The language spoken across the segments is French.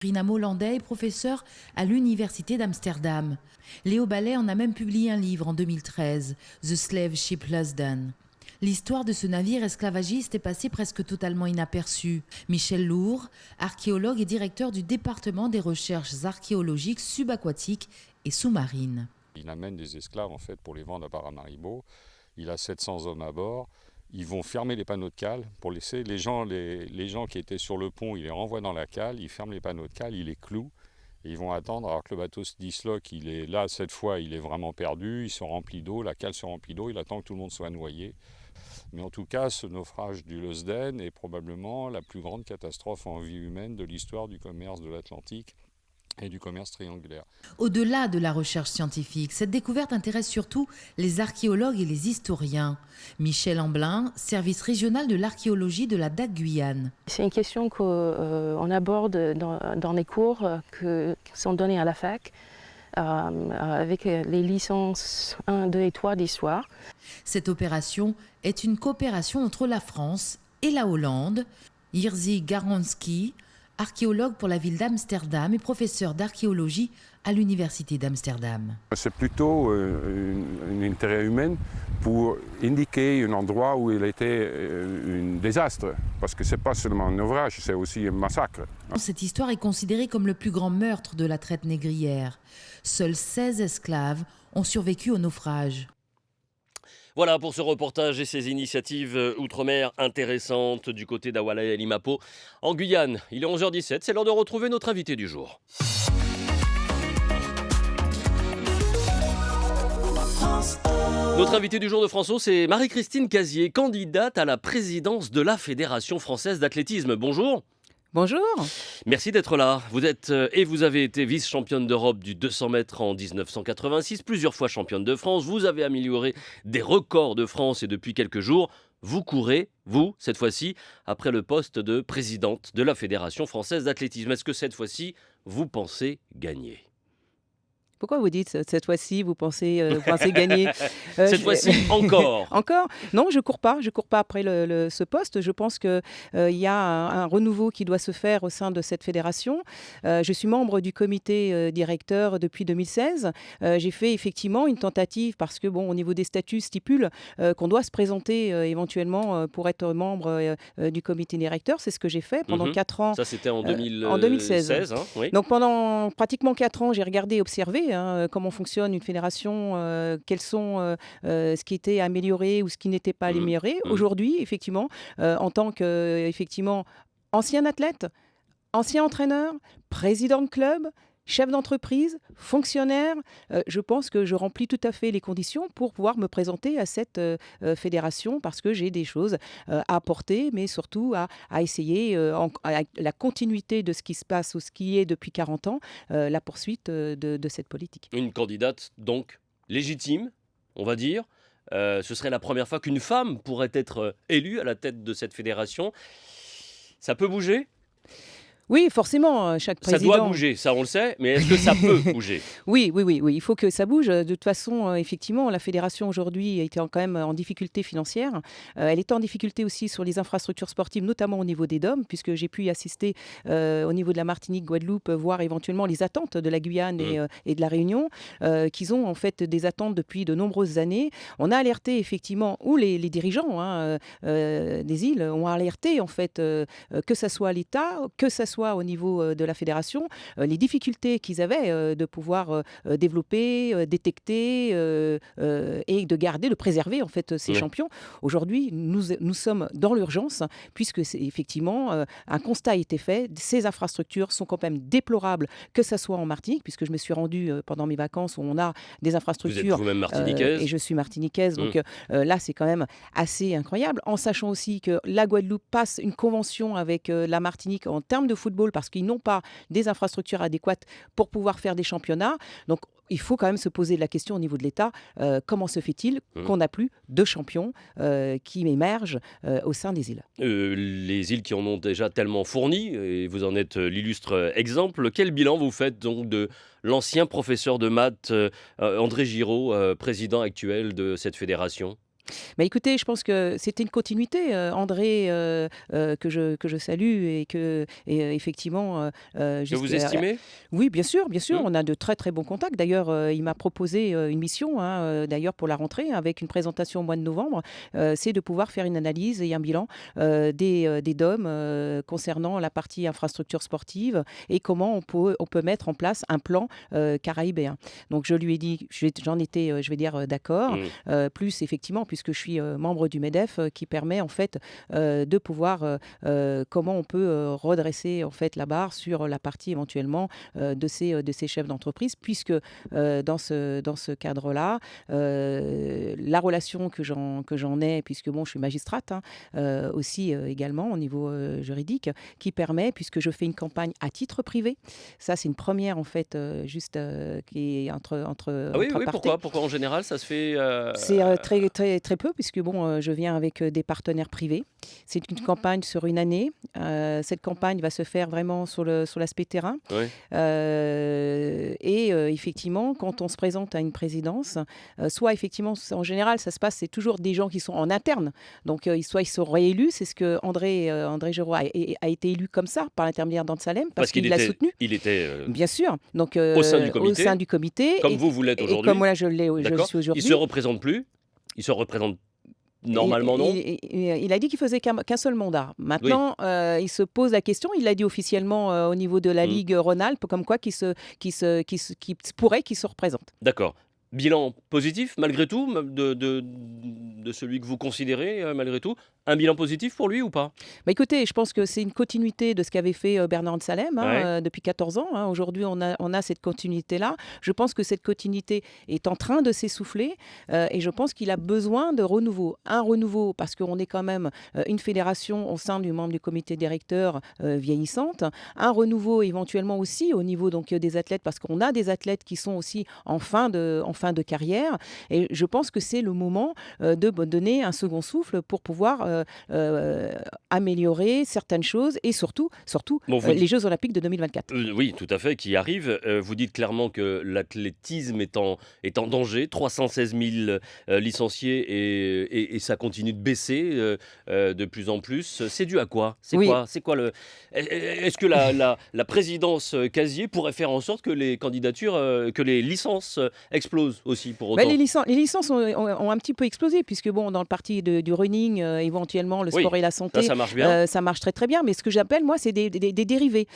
Rina Molandais est professeure à l'Université d'Amsterdam. Léo Ballet en a même publié un livre en 2013, The Slave Ship Lusden. L'histoire de ce navire esclavagiste est passée presque totalement inaperçue. Michel Lourd, archéologue et directeur du département des recherches archéologiques subaquatiques et sous-marines. Il amène des esclaves en fait pour les vendre à Paramaribo. Il a 700 hommes à bord. Ils vont fermer les panneaux de cale pour laisser les gens qui étaient sur le pont, ils les renvoient dans la cale, ils ferment les panneaux de cale, ils les clouent et ils vont attendre alors que le bateau se disloque. Il est là, cette fois, il est vraiment perdu, il se remplit d'eau, la cale se remplit d'eau, il attend que tout le monde soit noyé. Mais en tout cas, ce naufrage du Lusden est probablement la plus grande catastrophe en vie humaine de l'histoire du commerce de l'Atlantique et du commerce triangulaire. Au-delà de la recherche scientifique, cette découverte intéresse surtout les archéologues et les historiens. Michel Amblin, service régional de l'archéologie de la DAC Guyane. C'est une question qu'on aborde dans les cours qui sont donnés à la fac avec les licences 1, 2 et 3 d'histoire. Cette opération est une coopération entre la France et la Hollande. Jiří Garonský, archéologue pour la ville d'Amsterdam et professeur d'archéologie à l'Université d'Amsterdam. C'est plutôt un intérêt humain pour indiquer un endroit où il était un désastre, parce que ce n'est pas seulement un naufrage, c'est aussi un massacre. Cette histoire est considérée comme le plus grand meurtre de la traite négrière. Seuls 16 esclaves ont survécu au naufrage. Voilà pour ce reportage et ces initiatives outre-mer intéressantes du côté d'Awala et Limapo. En Guyane, il est 11h17, c'est l'heure de retrouver notre invité du jour. Notre invité du jour de François, c'est Marie-Christine Cazier, candidate à la présidence de la Fédération française d'athlétisme. Bonjour. Bonjour. Merci d'être là. Vous êtes et vous avez été vice-championne d'Europe du 200 mètres en 1986, plusieurs fois championne de France. Vous avez amélioré des records de France et depuis quelques jours, vous courez, vous, cette fois-ci, après le poste de présidente de la Fédération française d'athlétisme. Est-ce que cette fois-ci, vous pensez gagner ? Pourquoi vous dites cette fois-ci, vous pensez gagner Cette fois-ci, encore. Encore ? Non, je cours pas après ce poste. Je pense qu'il y a un renouveau qui doit se faire au sein de cette fédération. Je suis membre du comité directeur depuis 2016. J'ai fait effectivement une tentative parce que, au niveau des statuts, stipule qu'on doit se présenter éventuellement pour être membre du comité directeur. C'est ce que j'ai fait pendant 4 ans. Ça, c'était en 2016. En 2016. Oui. Donc, pendant pratiquement 4 ans, j'ai regardé et observé comment fonctionne une fédération, quels sont ce qui était amélioré ou ce qui n'était pas amélioré. Aujourd'hui, effectivement, en tant que ancien athlète, ancien entraîneur, président de club, chef d'entreprise, fonctionnaire, je pense que je remplis tout à fait les conditions pour pouvoir me présenter à cette fédération parce que j'ai des choses à apporter, mais surtout à essayer, à la continuité de ce qui se passe ou ce qui est depuis 40 ans, la poursuite de cette politique. Une candidate donc légitime, on va dire. Ce serait la première fois qu'une femme pourrait être élue à la tête de cette fédération. Ça peut bouger ? Oui, forcément, chaque président... Ça doit bouger, ça on le sait, mais est-ce que ça peut bouger ? Oui, il faut que ça bouge. De toute façon, effectivement, la fédération aujourd'hui était quand même en difficulté financière. Elle est en difficulté aussi sur les infrastructures sportives, notamment au niveau des DOM, puisque j'ai pu y assister au niveau de la Martinique, Guadeloupe, voir éventuellement les attentes de la Guyane et de la Réunion, qu'ils ont en fait des attentes depuis de nombreuses années. On a alerté effectivement, ou les dirigeants des îles ont alerté en fait, que ça soit l'État, que ça soit au niveau de la fédération, les difficultés qu'ils avaient de pouvoir développer, détecter et de garder, de préserver en fait ces champions. Aujourd'hui, nous sommes dans l'urgence puisque c'est effectivement un constat a été fait. Ces infrastructures sont quand même déplorables, que ça soit en Martinique, puisque je me suis rendue pendant mes vacances où on a des infrastructures. Vous êtes vous-même martiniquaise. Et je suis martiniquaise, donc là c'est quand même assez incroyable, en sachant aussi que la Guadeloupe passe une convention avec la Martinique en termes de football parce qu'ils n'ont pas des infrastructures adéquates pour pouvoir faire des championnats. Donc, il faut quand même se poser la question au niveau de l'État, comment se fait-il qu'on n'a plus de champions qui émergent au sein des îles ? Les îles qui en ont déjà tellement fourni, et vous en êtes l'illustre exemple. Quel bilan vous faites donc de l'ancien professeur de maths André Giraud, président actuel de cette fédération ? Bah, écoutez, je pense que c'était une continuité, André, que je salue effectivement, Que vous estimez? oui, bien sûr, Mmh. on a de très, très bons contacts. D'ailleurs, il m'a proposé, une mission, hein, d'ailleurs pour la rentrée avec une présentation au mois de novembre, c'est de pouvoir faire une analyse et un bilan, des DOM, concernant la partie infrastructure sportive et comment on peut mettre en place un plan, caraïbéen. Donc je lui ai dit j'en étais, je vais dire, d'accord, Mmh. plus effectivement puisque je suis, membre du MEDEF, qui permet en fait, de pouvoir, comment on peut, redresser en fait la barre sur la partie éventuellement, de ces chefs d'entreprise puisque, dans ce cadre-là, la relation que j'en ai puisque bon je suis magistrate, hein, aussi, également au niveau, juridique qui permet puisque je fais une campagne à titre privé. Ça c'est une première en fait, juste, qui est Ah oui, entre oui, apartés. pourquoi en général ça se fait, C'est, très très très peu puisque bon, je viens avec, des partenaires privés. C'est une campagne sur une année. Cette campagne va se faire vraiment sur l'aspect terrain. ouais. Effectivement, quand on se présente à une présidence, soit effectivement, en général, ça se passe, c'est toujours des gens qui sont en interne. Donc, soit ils sont réélus, c'est ce que André Géraud a été élu comme ça, par l'intermédiaire d'Anne Salem, parce qu'il l'a soutenu. il était, Bien sûr. Donc, au sein du au comité, sein du comité. comme vous l'êtes Et aujourd'hui. comme moi, je D'accord. suis Il aujourd'hui. se représente plus. Il se représente normalement, non? Il a dit qu'il faisait qu'un seul mandat. Maintenant, il se pose la question, il l'a dit officiellement, au niveau de la Mmh. Ligue Rhône-Alpes, comme quoi qu'il pourrait qu'il se représente. D'accord. Bilan positif malgré tout, de celui que vous considérez, malgré tout? Un bilan positif pour lui ou pas? Bah, écoutez, je pense que c'est une continuité de ce qu'avait fait, Bernard de Salem, hein, Ouais. depuis 14 ans, hein. Aujourd'hui, on a cette continuité-là. Je pense que cette continuité est en train de s'essouffler, et je pense qu'il a besoin de renouveau. Un renouveau parce qu'on est quand même, une fédération au sein du membre du comité directeur, vieillissante. Un renouveau éventuellement aussi au niveau donc, des athlètes parce qu'on a des athlètes qui sont aussi en fin de carrière et je pense que c'est le moment, de donner un second souffle pour pouvoir, améliorer certaines choses et surtout, Bon, vous les Jeux olympiques de 2024. Oui, tout à fait, qui arrive. Vous dites clairement que l'athlétisme est en danger. 316 000 licenciés et ça continue de baisser de plus en plus. C'est dû à quoi? Oui. C'est quoi le... Est-ce que la présidence Casier pourrait faire en sorte que les candidatures, que les licences explosent aussi pour Bah, autant? les licences ont un petit peu explosé puisque bon, dans le parti du running, éventuellement le Oui, sport et la santé, ça marche bien. ça marche très très bien. Mais ce que j'appelle moi, c'est des dérivés.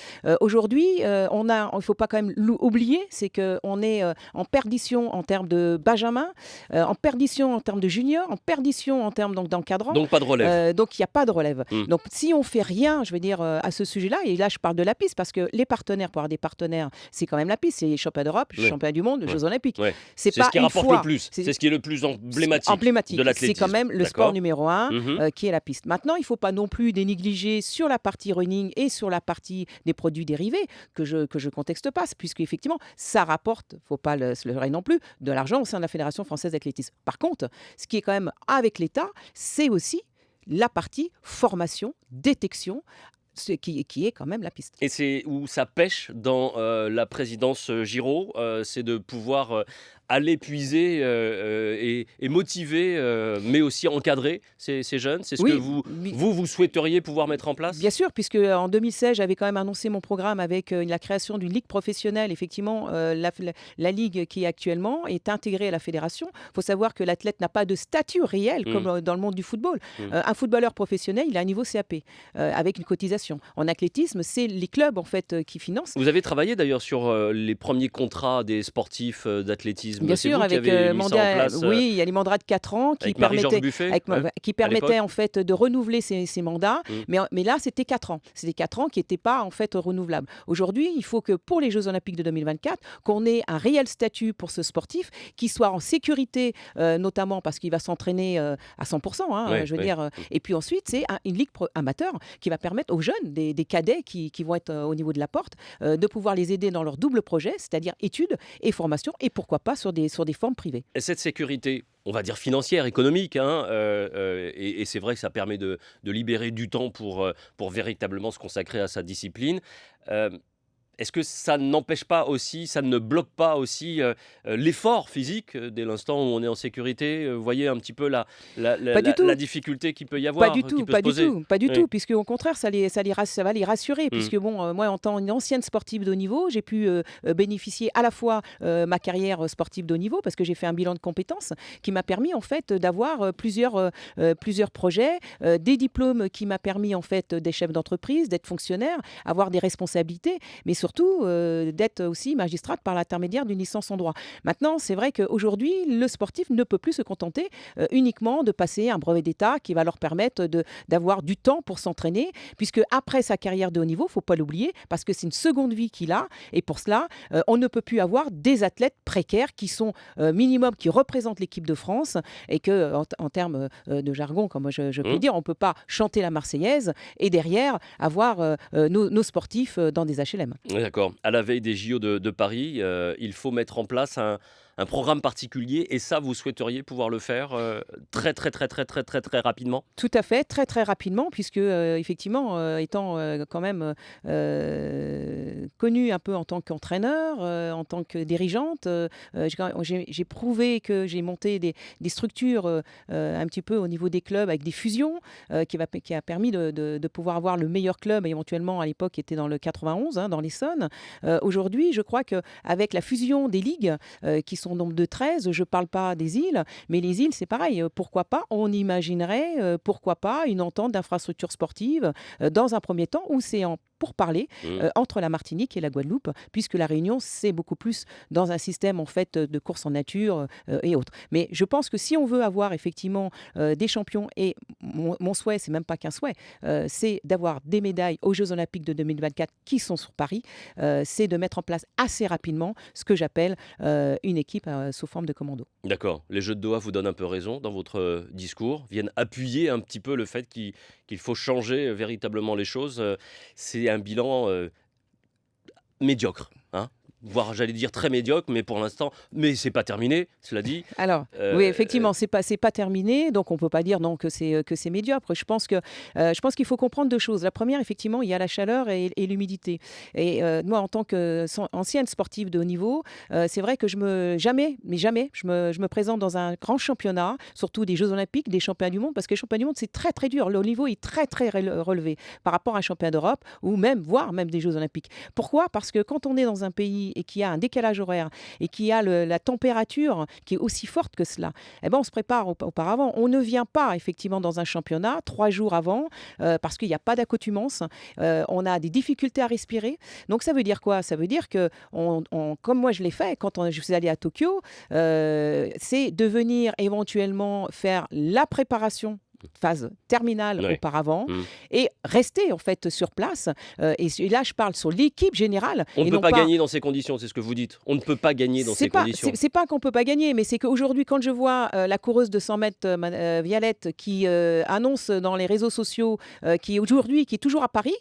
Aujourd'hui, il faut pas quand même oublier, c'est qu'on est en perdition en termes de benjamin, en perdition en termes de junior, en perdition en termes donc d'encadrants. Donc pas de relève. Donc il n'y a pas de relève. Mm. Donc si on fait rien, je veux dire, à ce sujet-là, et là je parle de la piste parce que les partenaires, pour avoir des partenaires, c'est quand même la piste, c'est les championnats d'Europe, les Oui. championnats du monde, les Ouais. Jeux olympiques. Ouais. C'est C'est pas ce qui une rapporte fois. le plus. C'est ce qui est le plus emblématique de C'est l'athlétisme. quand même le D'accord. sport numéro un, Mhm. qui est la piste. Maintenant, il ne faut pas non plus dénégliger sur la partie running et sur la partie des produits dérivés que je contexte pas, puisque effectivement ça rapporte, faut pas se leurrer non plus, de l'argent au sein de la Fédération française d'athlétisme. Par contre, ce qui est quand même avec l'État, c'est aussi la partie formation, détection, qui est quand même la piste. Et c'est où ça pêche dans la présidence Giraud, c'est de pouvoir aller puiser et motiver, mais aussi encadrer ces jeunes. C'est ce Oui, que oui. vous souhaiteriez pouvoir mettre en place? Bien sûr, puisque en 2016, j'avais quand même annoncé mon programme avec la création d'une ligue professionnelle. Effectivement, la ligue qui est actuellement est intégrée à la fédération. Il faut savoir que l'athlète n'a pas de statut réel comme dans le monde du football. Un footballeur professionnel, il a un niveau CAP avec une cotisation. En athlétisme, c'est les clubs en fait qui financent. Vous avez travaillé d'ailleurs sur les premiers contrats des sportifs d'athlétisme. Bien C'est sûr, vous qui avec avez mis ça en place, oui, il y a les mandats de 4 ans qui avec Marie-Georges permettaient, Buffet, ouais, qui à permettaient l'époque. en fait de renouveler ces mandats. Mais là, c'était 4 ans. C'était 4 ans qui n'étaient pas en fait renouvelables. Aujourd'hui, il faut que pour les Jeux Olympiques de 2024, qu'on ait un réel statut pour ce sportif qui soit en sécurité, notamment parce qu'il va s'entraîner à 100%. Hein, Ouais, je veux ouais. dire. Et puis ensuite, c'est une ligue amateur qui va permettre aux jeunes, des cadets qui vont être au niveau de la porte, de pouvoir les aider dans leur double projet, c'est-à-dire études et formation, et pourquoi pas sur des formes privées. Et cette sécurité, on va dire financière, économique, hein, et c'est vrai que ça permet de libérer du temps pour véritablement se consacrer à sa discipline. Est-ce que ça n'empêche pas aussi, ça ne bloque pas aussi l'effort physique dès l'instant où on est en sécurité? Vous voyez un petit peu Pas du tout. la difficulté qu'il peut y Pas avoir, du qui tout, peut se poser? pas du Oui. tout, puisque au contraire, ça va les rassurer, Mmh. puisque bon, moi, en tant qu'ancienne sportive de haut niveau, j'ai pu bénéficier à la fois ma carrière sportive de haut niveau, parce que j'ai fait un bilan de compétences qui m'a permis en fait d'avoir plusieurs projets, des diplômes qui m'a permis en fait d'être chef d'entreprise, d'être fonctionnaire, avoir des responsabilités, mais surtout d'être aussi magistrate par l'intermédiaire d'une licence en droit. Maintenant, c'est vrai qu'aujourd'hui, le sportif ne peut plus se contenter uniquement de passer un brevet d'État qui va leur permettre d'avoir du temps pour s'entraîner, puisque après sa carrière de haut niveau, il ne faut pas l'oublier, parce que c'est une seconde vie qu'il a, et pour cela, on ne peut plus avoir des athlètes précaires qui sont minimum, qui représentent l'équipe de France, et que en termes de jargon, comme je peux dire, on ne peut pas chanter la Marseillaise et derrière avoir nos sportifs dans des HLM. Oui, d'accord. À la veille des JO de Paris, il faut mettre en place un programme particulier et ça, vous souhaiteriez pouvoir le faire très, très, très, très, très, très, très rapidement? Tout à fait, très très rapidement, puisque effectivement, étant quand même connue un peu en tant qu'entraîneur, en tant que dirigeante, j'ai prouvé que j'ai monté des structures un petit peu au niveau des clubs avec des fusions, qui a permis de pouvoir avoir le meilleur club, éventuellement à l'époque qui était dans le 91, dans l'Essonne. Aujourd'hui, je crois qu'avec la fusion des ligues, qui sont au nombre de 13, je ne parle pas des îles, mais les îles, c'est pareil. Pourquoi pas, on imaginerait, pourquoi pas, une entente d'infrastructures sportives dans un premier temps où c'est en pourparlers entre la Martinique et la Guadeloupe, puisque la Réunion, c'est beaucoup plus dans un système en fait de course en nature et autres. Mais je pense que si on veut avoir effectivement des champions, et mon souhait, c'est même pas qu'un souhait, c'est d'avoir des médailles aux Jeux Olympiques de 2024 qui sont sur Paris, c'est de mettre en place assez rapidement ce que j'appelle une équipe sous forme de commando. D'accord. Les Jeux de Doha vous donnent un peu raison dans votre discours, viennent appuyer un petit peu le fait qu'il faut changer véritablement les choses. C'est un bilan médiocre, hein, voire j'allais dire très médiocre, mais pour l'instant, mais c'est pas terminé, cela dit. Alors, oui, effectivement, c'est pas terminé, donc on peut pas dire non que c'est médiocre. Je pense qu'il faut comprendre deux choses. La première, effectivement, il y a la chaleur et l'humidité. Et moi, en tant qu'ancienne sportive de haut niveau, c'est vrai que jamais, je me présente dans un grand championnat, surtout des Jeux Olympiques, des championnats du monde, parce que les championnats du monde, c'est très très dur. Le niveau est très très relevé par rapport à un championnat d'Europe ou voire même des Jeux Olympiques. Pourquoi ? Parce que quand on est dans un pays et qu'il y a un décalage horaire et qu'il y a la température qui est aussi forte que cela, eh ben on se prépare auparavant. On ne vient pas effectivement dans un championnat 3 jours avant parce qu'il n'y a pas d'accoutumance. On a des difficultés à respirer. Donc ça veut dire quoi ? Ça veut dire que, comme moi je l'ai fait quand je suis allée à Tokyo, c'est de venir éventuellement faire la préparation phase terminale auparavant et rester en fait sur place. Et là, je parle sur l'équipe générale. On ne peut pas gagner dans ces conditions, c'est ce que vous dites. On ne peut pas gagner dans ces conditions. C'est pas qu'on ne peut pas gagner, mais c'est qu'aujourd'hui, quand je vois la coureuse de 100 mètres, Vialette, qui annonce dans les réseaux sociaux qui est toujours à Paris,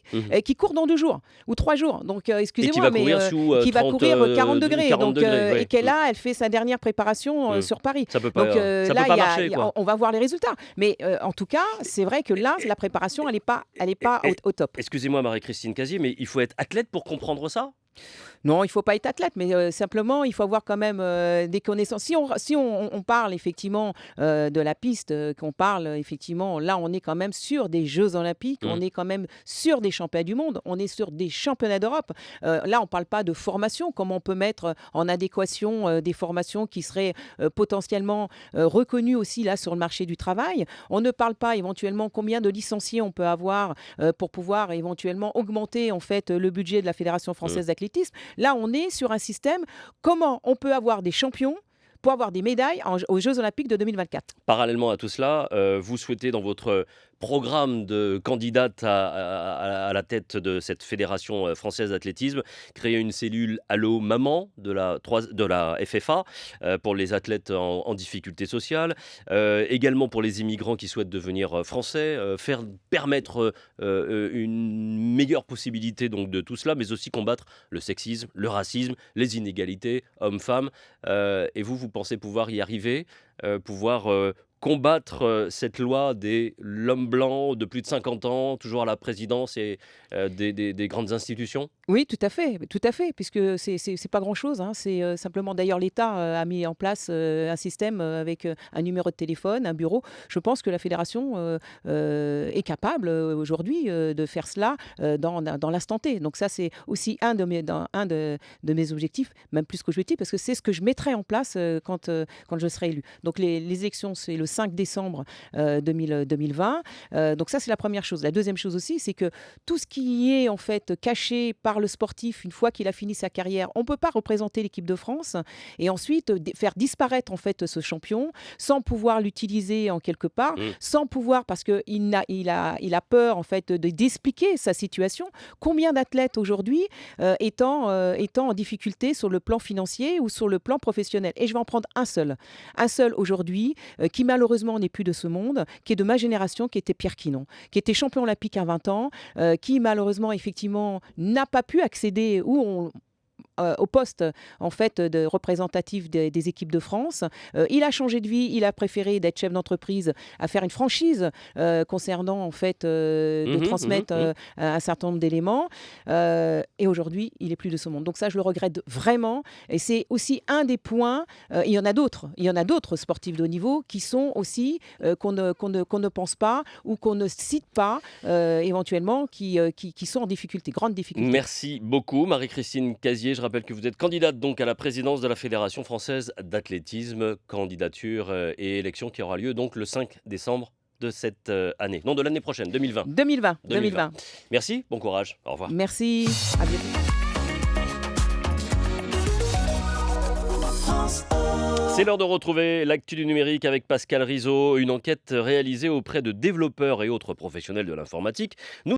qui court dans 2 jours ou 3 jours. Donc, excusez-moi, mais qui va courir 40 degrés. Et qu'elle elle fait sa dernière préparation sur Paris. Ça peut pas, donc ça là, peut pas marcher, on va voir les résultats. Mais en tout cas, c'est vrai que là, la préparation, elle est pas au top. Excusez-moi, Marie-Christine Casier, mais il faut être athlète pour comprendre ça ? Non, il ne faut pas être athlète, mais simplement, il faut avoir quand même des connaissances. Si on parle effectivement de la piste, qu'on parle effectivement, là, on est quand même sur des Jeux Olympiques, on est quand même sur des championnats du monde, on est sur des championnats d'Europe. Là, on ne parle pas de formation, comme on peut mettre en adéquation des formations qui seraient potentiellement reconnues aussi là sur le marché du travail. On ne parle pas éventuellement combien de licenciés on peut avoir pour pouvoir éventuellement augmenter en fait le budget de la Fédération française d'athlétisme. Là, on est sur un système, comment on peut avoir des champions pour avoir des médailles aux Jeux Olympiques de 2024. Parallèlement à tout cela, vous souhaitez dans votre programme de candidate à la tête de cette Fédération française d'athlétisme créer une cellule Allo Maman de la FFA pour les athlètes en difficulté sociale, également pour les immigrants qui souhaitent devenir français, permettre une meilleure possibilité donc, de tout cela, mais aussi combattre le sexisme, le racisme, les inégalités hommes-femmes. Et vous pensez pouvoir y arriver, pouvoir combattre cette loi des l'homme blanc de plus de 50 ans, toujours à la présidence et des grandes institutions? Oui, tout à fait, puisque c'est pas grand-chose, hein. C'est simplement d'ailleurs l'État a mis en place un système avec un numéro de téléphone, un bureau. Je pense que la fédération est capable aujourd'hui de faire cela dans l'instant T. Donc ça, c'est aussi un de mes objectifs, même plus qu'objectif, parce que c'est ce que je mettrai en place quand je serai élu. Donc les élections, c'est le 5 décembre 2020. Donc ça, c'est la première chose. La deuxième chose aussi, c'est que tout ce qui est en fait caché par le sportif, une fois qu'il a fini sa carrière, on ne peut pas représenter l'équipe de France et ensuite faire disparaître en fait ce champion sans pouvoir l'utiliser en quelque part, sans pouvoir, parce qu'il a peur en fait d'expliquer sa situation. Combien d'athlètes aujourd'hui étant en difficulté sur le plan financier ou sur le plan professionnel? Et je vais en prendre un seul aujourd'hui, qui malheureusement n'est plus de ce monde, qui est de ma génération, qui était Pierre Quinon, qui était champion olympique à 20 ans, qui malheureusement effectivement n'a pas pu accéder au poste en fait de représentatif des équipes de France. Il a changé de vie, il a préféré d'être chef d'entreprise à faire une franchise concernant en fait de transmettre un certain nombre d'éléments et aujourd'hui il est plus de ce monde. Donc ça je le regrette vraiment et c'est aussi un des points, il y en a d'autres sportifs de haut niveau qui sont aussi qu'on ne pense pas ou qu'on ne cite pas éventuellement qui sont en difficulté, grande difficulté. Merci beaucoup Marie-Christine Casier. Je rappelle que vous êtes candidate donc à la présidence de la Fédération française d'athlétisme, candidature et élection qui aura lieu donc le 5 décembre de cette année, non de l'année prochaine, 2020. 2020. Merci, bon courage, au revoir. Merci, à bientôt. C'est l'heure de retrouver l'actu du numérique avec Pascal Rizzo, une enquête réalisée auprès de développeurs et autres professionnels de l'informatique.